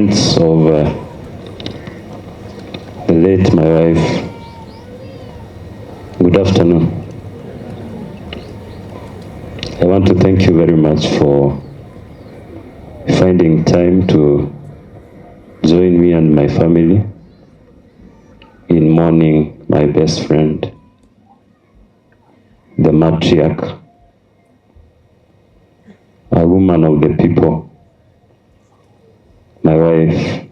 parents of the late my wife, good afternoon. I want to thank you very much for finding time to join me and my family in mourning my best friend, the matriarch, a woman of the people, my wife,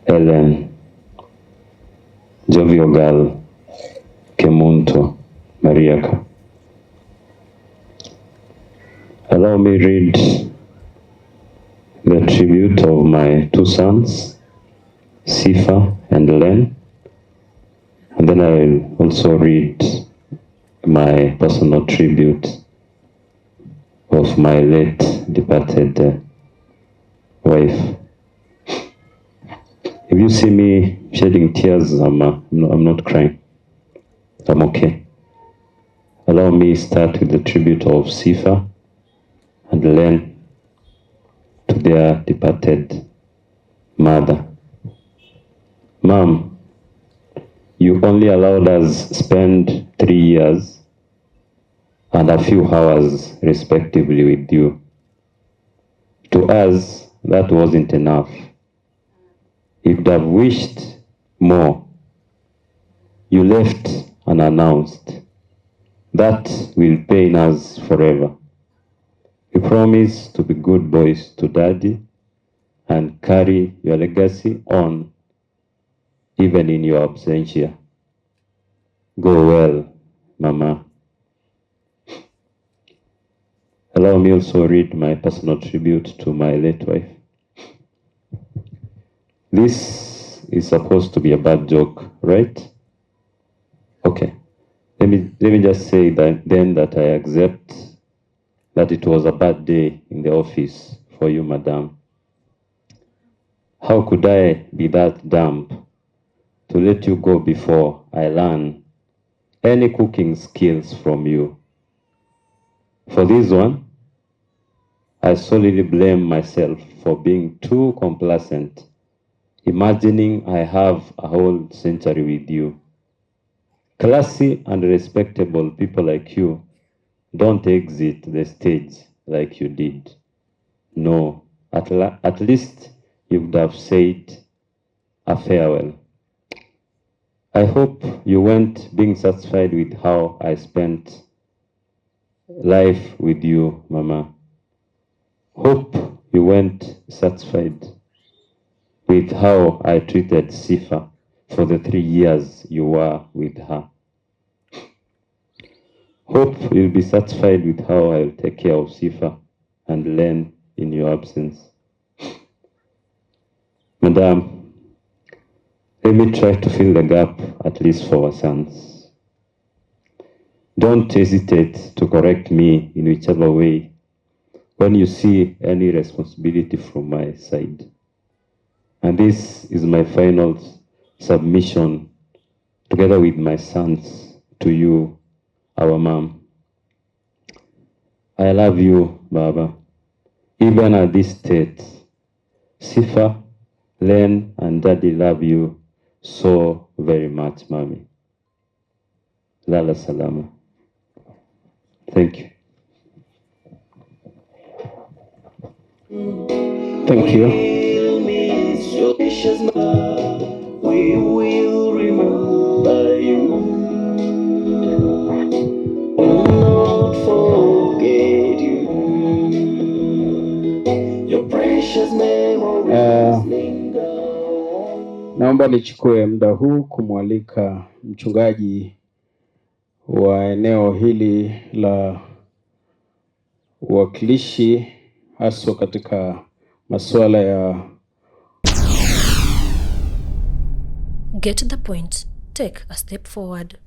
Ellen, Jovial girl, Kemunto, Mariaka. Allow me read the tribute of my two sons, Sifa and Len, and then I will also read my personal tribute of my late departed wife. If you see me shedding tears, I'm not crying. I'm okay. Allow me start with the tribute of Sifa and Len to their departed mother. Mom, you only allowed us spend 3 years and a few hours respectively with you. To us, that wasn't enough. You'd have wished more. You left unannounced. That will pain us forever. We promise to be good boys to Daddy and carry your legacy on, even in your absentia. Go well, Mama. Allow me also read my personal tribute to my late wife. This is supposed to be a bad joke, right? Okay. Let me just say that I accept that it was a bad day in the office for you, Madam. How could I be that dumb to let you go before I learn any cooking skills from you? For this one, I solely blame myself for being too complacent, imagining I have a whole century with you. Classy and respectable people like you don't exit the stage like you did. No, at least you would have said a farewell. I hope you went being satisfied with how I spent life with you, Mama. Hope you went satisfied with how I treated Sifa for the 3 years you were with her. Hope you'll be satisfied with how I'll take care of Sifa and Len in your absence. Madam, let me try to fill the gap, at least for our sons. Don't hesitate to correct me in whichever way when you see any responsibility from my side. And this is my final submission, together with my sons, to you, our mom. I love you, Baba. Even at this state, Sifa, Len, and Daddy love you so very much, Mommy. Lala Salama. Thank you. Thank you. We will remember you. Will not forget you. Your precious memories linger on. Naomba nichukue muda huu kumwalika mchungaji wa eneo hili la uwakilishi haswa katika masuala ya Get the point. Take a step forward.